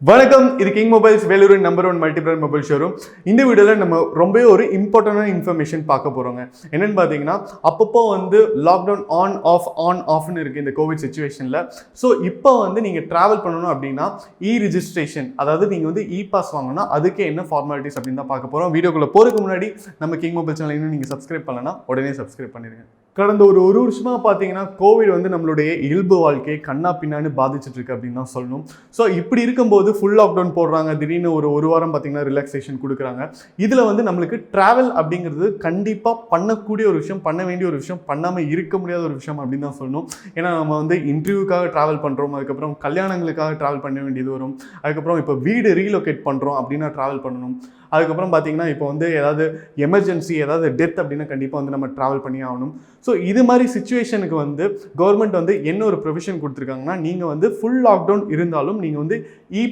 வணக்கம், இது king mobiles Vellore number 1 multi brand mobile showroom. இந்த வீடியோவில் நம்ம ரொம்பவே ஒரு இம்பார்ட்டண்டான இன்ஃபர்மேஷன் பார்க்க போகிறோங்க. என்னென்னு பார்த்தீங்கன்னா, அப்பப்போ லாக்டவுன் ஆஃப்னு இருக்குது இந்த கோவிட் சுச்சுவேஷனில். ஸோ இப்போ நீங்கள் ட்ராவல் பண்ணணும் அப்படின்னா ரிஜிஸ்ட்ரேஷன், அதாவது நீங்கள் பாஸ் வாங்கணும்னா அதுக்கே என்ன ஃபார்மாலிட்டிஸ் அப்படின்னு தான் பார்க்க போகிறோம். வீடியோக்குள்ளே போகிறதுக்கு முன்னாடி நம்ம கிங் மொபைல் சேனல் இன்னும் நீங்கள் சப்ஸ்கிரைப் பண்ணலன்னா உடனே சப்ஸ்கிரைப் பண்ணிடுங்க. கடந்த ஒரு வருஷமாக பார்த்தீங்கன்னா கோவிட் நம்மளுடைய இயல்பு வாழ்க்கையை கண்ணா பின்னான்னு பாதிச்சுட்டு இருக்கு அப்படின்னு தான் சொல்லணும். ஸோ இப்படி இருக்கும்போது ஃபுல் லாக்டவுன் போடுறாங்க, திடீர்னு ஒரு வாரம் பார்த்தீங்கன்னா ரிலாக்ஸேஷன் கொடுக்குறாங்க. இதில் நம்மளுக்கு ட்ராவல் அப்படிங்கிறது கண்டிப்பாக பண்ணக்கூடிய ஒரு விஷயம், பண்ண வேண்டிய ஒரு விஷயம், பண்ணாமல் இருக்க முடியாத ஒரு விஷயம் அப்படின்னு தான் சொல்லணும். ஏன்னா நம்ம இன்டர்வியூக்காக ட்ராவல் பண்ணுறோம், அதுக்கப்புறம் கல்யாணங்களுக்காக ட்ராவல் பண்ண வேண்டியது வரும், அதுக்கப்புறம் இப்போ வீடு ரீலொகேட் பண்ணுறோம் அப்படின்னா ட்ராவல் பண்ணணும். அதுக்கப்புறம் பார்த்தீங்கன்னா இப்போ ஏதாவது எமர்ஜென்சி, ஏதாவது டெத் அப்படின்னா கண்டிப்பாக நம்ம ட்ராவல் பண்ணி ஆகணும். ஸோ இது மாதிரி சுச்சுவேஷனுக்கு கவர்மெண்ட் என்ன ஒரு ப்ரொவிஷன் கொடுத்துருக்காங்கன்னா, நீங்கள் ஃபுல் லாக்டவுன் இருந்தாலும் நீங்கள்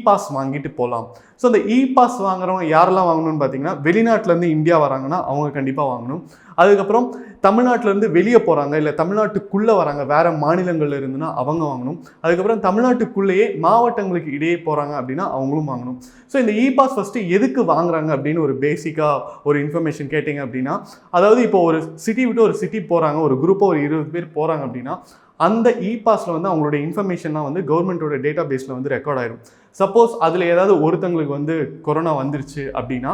பாஸ் வாங்கிட்டு போகலாம். ஸோ அந்த பாஸ் வாங்குறவங்க யாரெல்லாம் வாங்கணும்னு பார்த்தீங்கன்னா, வெளிநாட்டிலேருந்து இந்தியா வராங்கன்னா அவங்க கண்டிப்பாக வாங்கணும். அதுக்கப்புறம் தமிழ்நாட்டிலேருந்து வெளியே போகிறாங்க, இல்லை தமிழ்நாட்டுக்குள்ளே வராங்க, வேறு மாநிலங்களில் இருந்துன்னா அவங்க வாங்கணும். அதுக்கப்புறம் தமிழ்நாட்டுக்குள்ளேயே மாவட்டங்களுக்கு இடையே போகிறாங்க அப்படின்னா அவங்களும் வாங்கணும். ஸோ இந்த பாஸ் ஃபஸ்ட்டு எதுக்கு வாங்குறாங்க அப்படின்னு ஒரு பேசிக்காக ஒரு இன்ஃபர்மேஷன் கேட்டிங்க அப்படின்னா, அதாவது இப்போ ஒரு சிட்டி விட்டு ஒரு சிட்டி போகிறாங்க, ஒரு குரூப்பாக ஒரு 20 பேர் போகிறாங்க அப்படின்னா அந்த பாஸில் அவங்களுடைய இன்ஃபர்மேஷன்லாம் கவர்மெண்ட்டோட டேட்டா பேஸில் ரெக்கார்ட் ஆயிடும். சப்போஸ் அதில் ஏதாவது ஒருத்தங்களுக்கு கொரோனா வந்துருச்சு அப்படின்னா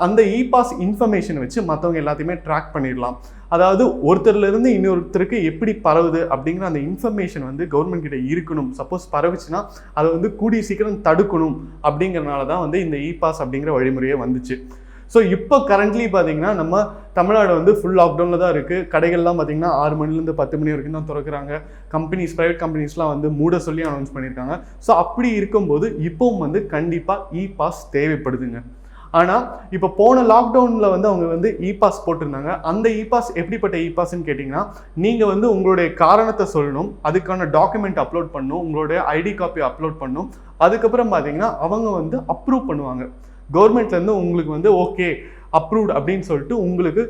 அந்த பாஸ் இன்ஃபர்மேஷன் வச்சு மற்றவங்க எல்லாத்தையுமே ட்ராக் பண்ணிடலாம். அதாவது ஒருத்தர்லேருந்து இன்னொருத்தருக்கு எப்படி பரவுது அப்படிங்கிற அந்த இன்ஃபர்மேஷன் கவர்மெண்ட் கிட்ட இருக்கணும். சப்போஸ் பரவுச்சுன்னா அதை கூடிய சீக்கிரம் தடுக்கணும். அப்படிங்கிறனால தான் இந்த பாஸ் அப்படிங்கிற வழிமுறையே வந்துச்சு. ஸோ இப்போ கரண்ட்லி பார்த்தீங்கன்னா நம்ம தமிழ்நாடு ஃபுல் லாக்டவுனில் தான் இருக்குது. கடைகள்லாம் பார்த்தீங்கன்னா 6 மணிலேருந்து 10 மணி வரைக்கும் தான் திறக்கிறாங்க. கம்பெனிஸ், ப்ரைவேட் கம்பெனிஸ்லாம் மூட சொல்லி அனௌன்ஸ் பண்ணியிருக்காங்க. ஸோ அப்படி இருக்கும்போது இப்போவும் கண்டிப்பாக பாஸ் தேவைப்படுதுங்க. ஆனால் இப்போ போன லாக்டவுனில் அவங்க பாஸ் போட்டிருந்தாங்க. அந்த பாஸ் எப்படிப்பட்ட பாஸ்ன்னு கேட்டிங்கன்னா, நீங்கள் உங்களுடைய காரணத்தை சொல்லணும், அதுக்கான டாக்குமெண்ட் அப்லோட் பண்ணணும், உங்களுடைய ஐடி காப்பி அப்லோட் பண்ணணும். அதுக்கப்புறம் பார்த்தீங்கன்னா அவங்க அப்ரூவ் பண்ணுவாங்க. கவர்மெண்ட்லேருந்து உங்களுக்கு ஓகே அப்ரூவ்ட் அப்படின்னு சொல்லிட்டு உங்களுக்கு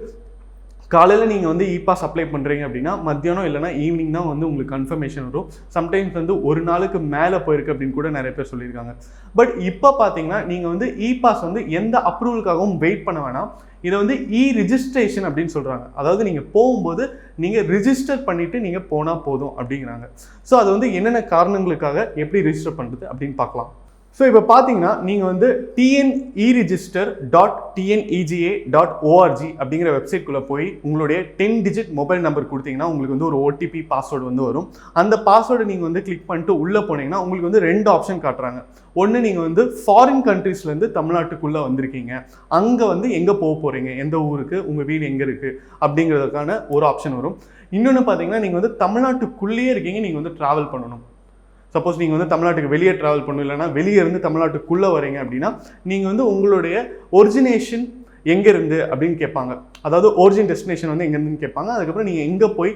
காலையில் நீங்கள் பாஸ் அப்ளை பண்ணுறீங்க அப்படின்னா மத்தியானம் இல்லைனா ஈவினிங் தான் உங்களுக்கு கன்ஃபர்மேஷன் வரும். சம்டைம்ஸ் ஒரு நாளுக்கு மேலே போயிருக்கு அப்படின்னு கூட நிறைய பேர் சொல்லியிருக்காங்க. பட் இப்போ பார்த்தீங்கன்னா நீங்கள் பாஸ் எந்த அப்ரூவலுக்காகவும் வெயிட் பண்ண வேணாம். இதை ரிஜிஸ்ட்ரேஷன் அப்படின்னு சொல்கிறாங்க. அதாவது நீங்கள் போகும்போது நீங்கள் ரிஜிஸ்டர் பண்ணிவிட்டு நீங்கள் போனால் போதும் அப்படிங்கிறாங்க. ஸோ அது என்னென்ன காரணங்களுக்காக எப்படி ரிஜிஸ்டர் பண்ணுறது அப்படின்னு பார்க்கலாம். ஸோ இப்போ பார்த்தீங்கன்னா நீங்கள் tnEregister.tnega.org அப்படிங்கிற வெப்சைட்குள்ளே போய் உங்களுடைய 10 டிஜிட் மொபைல் நம்பர் கொடுத்தீங்கன்னா உங்களுக்கு ஒரு ஓடிபி பாஸ்வேர்டு வரும். அந்த பாஸ்வேர்டு நீங்கள் கிளிக் பண்ணிட்டு உள்ளே போனீங்கன்னா உங்களுக்கு 2 ஆப்ஷன் காட்டுறாங்க. ஒன்று நீங்கள் ஃபாரின் கண்ட்ரீஸ்லேருந்து தமிழ்நாட்டுக்குள்ளே வந்திருக்கீங்க, அங்கே எங்கே போக போகிறீங்க, எந்த ஊருக்கு, உங்கள் வீடு எங்கே இருக்குது அப்படிங்கிறதுக்கான ஒரு ஆப்ஷன் வரும். இன்னொன்று பார்த்தீங்கன்னா நீங்கள் தமிழ்நாட்டுக்குள்ளேயே இருக்கீங்க, நீங்கள் ட்ராவல் பண்ணணும். சப்போஸ் நீங்கள் தமிழ்நாட்டுக்கு வெளியே ட்ராவல் பண்ணணும், இல்லைனா வெளியே இருந்து தமிழ்நாட்டுக்குள்ளே வரீங்க அப்படின்னா நீங்கள் உங்களுடைய ஒரிஜினேஷன் எங்கேருந்து அப்படின்னு கேட்பாங்க. அதாவது ஒரிஜின் டெஸ்டினேஷன் எங்கேருந்துன்னு கேட்பாங்க. அதுக்கப்புறம் நீங்கள் எங்கே போய்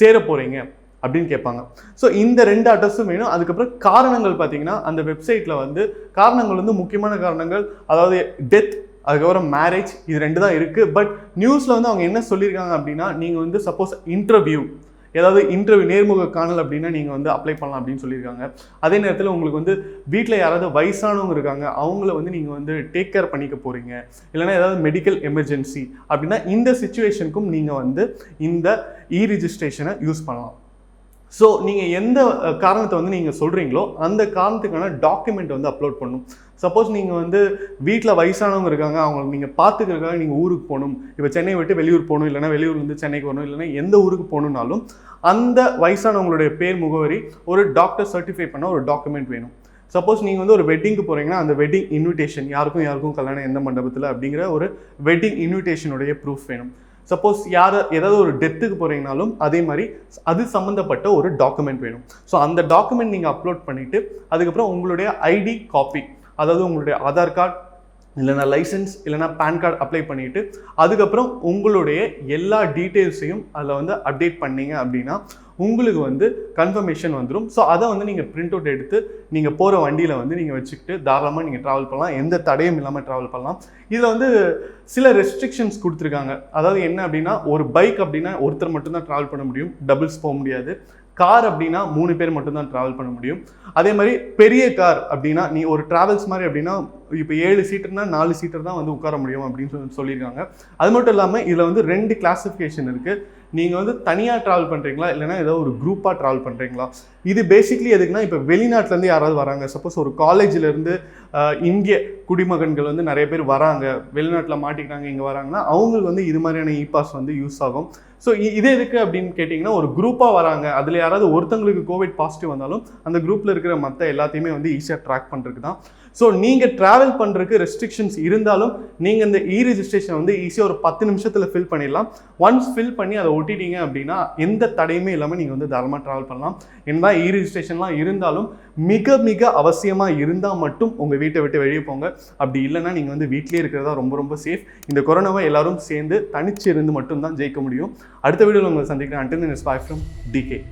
சேர போகிறீங்க அப்படின்னு கேட்பாங்க. ஸோ இந்த 2 அட்ரஸும் வேணும். அதுக்கப்புறம் காரணங்கள் பார்த்தீங்கன்னா அந்த வெப்சைட்டில் காரணங்கள் முக்கியமான காரணங்கள், அதாவது டெத், அதுக்கப்புறம் மேரேஜ், இது 2 தான் இருக்குது. பட் நியூஸில் அவங்க என்ன சொல்லியிருக்காங்க அப்படின்னா, நீங்கள் சப்போஸ் ஏதாவது இன்டர்வியூ நேர்முக காணல் அப்படின்னா நீங்கள் அப்ளை பண்ணலாம் அப்படின்னு சொல்லியிருக்காங்க. அதே நேரத்தில் உங்களுக்கு வீட்டில் யாராவது வயசானவங்க இருக்காங்க, அவங்கள நீங்கள் டேக் கேர் பண்ணிக்க போகிறீங்க, இல்லைனா ஏதாவது மெடிக்கல் எமர்ஜென்சி அப்படின்னா இந்த சிச்சுவேஷனுக்கும் நீங்கள் இந்த ரிஜிஸ்ட்ரேஷனை யூஸ் பண்ணலாம். ஸோ நீங்கள் எந்த காரணத்தை நீங்கள் சொல்கிறீங்களோ அந்த காரணத்துக்கான டாக்குமெண்ட் அப்லோட் பண்ணணும். சப்போஸ் நீங்கள் வீட்டில் வயசானவங்க இருக்காங்க, அவங்களுக்கு நீங்கள் பார்த்துக்கிறதுக்காக நீங்கள் ஊருக்கு போகணும், இப்போ சென்னை விட்டு வெளியூர் போகணும், இல்லைனா வெளியூர்லேருந்து சென்னைக்கு வரணும், இல்லைனா எந்த ஊருக்கு போகணுன்னாலும் அந்த வயசானவங்களுடைய பேர், முகவரி, ஒரு டாக்டர் சர்டிஃபை பண்ண ஒரு டாக்குமெண்ட் வேணும். சப்போஸ் நீங்கள் ஒரு வெட்டிங்க்கு போகிறீங்கன்னா அந்த வெட்டிங் இன்விடேஷன், யாருக்கும் கல்யாணம் எந்த மண்டபத்தில் அப்படிங்கிற ஒரு வெட்டிங் இன்விடேஷனுடைய ப்ரூஃப் வேணும். சப்போஸ் ஏதாவது ஒரு டெத்துக்கு போகிறீங்கனாலும் அதே மாதிரி அது சம்மந்தப்பட்ட ஒரு டாக்குமெண்ட் வேணும். ஸோ அந்த டாக்குமெண்ட் நீங்கள் அப்லோட் பண்ணிவிட்டு அதுக்கப்புறம் உங்களுடைய ஐடி காப்பி, அதாவது உங்களுடைய ஆதார் கார்டு இல்லைனா லைசன்ஸ் இல்லைனா பேன் கார்டு அப்ளை பண்ணிவிட்டு அதுக்கப்புறம் உங்களுடைய எல்லா டீட்டெயில்ஸையும் அதில் அப்டேட் பண்ணீங்க அப்படின்னா உங்களுக்கு கன்ஃபர்மேஷன் வந்துடும். ஸோ அதை நீங்கள் பிரிண்ட் அவுட் எடுத்து நீங்கள் போகிற வண்டியில் நீங்கள் வச்சுக்கிட்டு தாராளமாக நீங்கள் ட்ராவல் பண்ணலாம், எந்த தடையும் இல்லாமல் ட்ராவல் பண்ணலாம். இதில் சில ரெஸ்ட்ரிக்ஷன்ஸ் கொடுத்துருக்காங்க. அதாவது என்ன அப்படின்னா, ஒரு பைக் அப்படின்னா ஒருத்தர் மட்டும்தான் ட்ராவல் பண்ண முடியும், டபுள்ஸ் போக முடியாது. கார் அப்படின்னா 3 பேர் மட்டும் தான் ட்ராவல் பண்ண முடியும். அதே மாதிரி பெரிய கார் அப்படின்னா நீ ஒரு டிராவல்ஸ் மாதிரி அப்படின்னா இப்போ 7 சீட்டர்னா 4 சீட்டர் தான் வந்து உட்கார முடியும் அப்படின்னு சொல்லியிருக்காங்க. அது மட்டும் இல்லாமல் இதில் வந்து 2 கிளாஸிஃபிகேஷன் இருக்குது. நீங்கள் வந்து தனியாக ட்ராவல் பண்ணுறீங்களா இல்லைனா ஏதோ ஒரு குரூப்பாக ட்ராவல் பண்ணுறீங்களா? இது பேசிக்லி எதுக்குன்னா இப்போ வெளிநாட்டிலேருந்து யாராவது வராங்க, சப்போஸ் ஒரு காலேஜிலேருந்து இந்திய குடிமகன்கள் வந்து நிறைய பேர் வராங்க, வெளிநாட்டில் மாட்டிக்கிறாங்க, இங்கே வராங்கன்னா அவங்களுக்கு வந்து இது மாதிரியான இ-பாஸ் வந்து யூஸ் ஆகும். ஸோ இது எதுக்கு அப்படின்னு கேட்டிங்கன்னா, ஒரு குரூப்பாக வராங்க, அதில் யாராவது ஒருத்தங்களுக்கு கோவிட் பாசிட்டிவ் வந்தாலும் அந்த குரூப்பில் இருக்கிற மற்ற எல்லாத்தையுமே வந்து ஈஸியாக ட்ராக் பண்ணுறதுக்கு தான். ஸோ நீங்கள் ட்ராவல் பண்ணுறதுக்கு ரெஸ்ட்ரிக்ஷன்ஸ் இருந்தாலும் நீங்கள் இந்த இ-ரிஜிஸ்ட்ரேஷன் வந்து ஈஸியாக ஒரு 10 நிமிஷத்தில் ஃபில் பண்ணிடலாம். ஒன்ஸ் ஃபில் பண்ணி அதை ஒட்டிட்டீங்க அப்படின்னா எந்த தடையுமே இல்லாமல் நீங்கள் வந்து தாராளமாக ட்ராவல் பண்ணலாம். என்ன இ-ரிஜிஸ்ட்ரேஷன்லாம் இருந்தாலும் மிக மிக அவசியமாக இருந்தால் மட்டும் உங்கள் வீட்டை விட்டு வெளியே போங்க. அப்படி இல்லைன்னா நீங்கள் வந்து வீட்டிலே இருக்கிறதா ரொம்ப ரொம்ப சேஃப். இந்த கொரோனாவை எல்லாரும் சேர்ந்து தனிச்சு இருந்து மட்டும்தான் ஜெயிக்க முடியும். அடுத்த வீடியோவில் உங்களை சந்திக்கிறேன். Until then, it's bye from DK.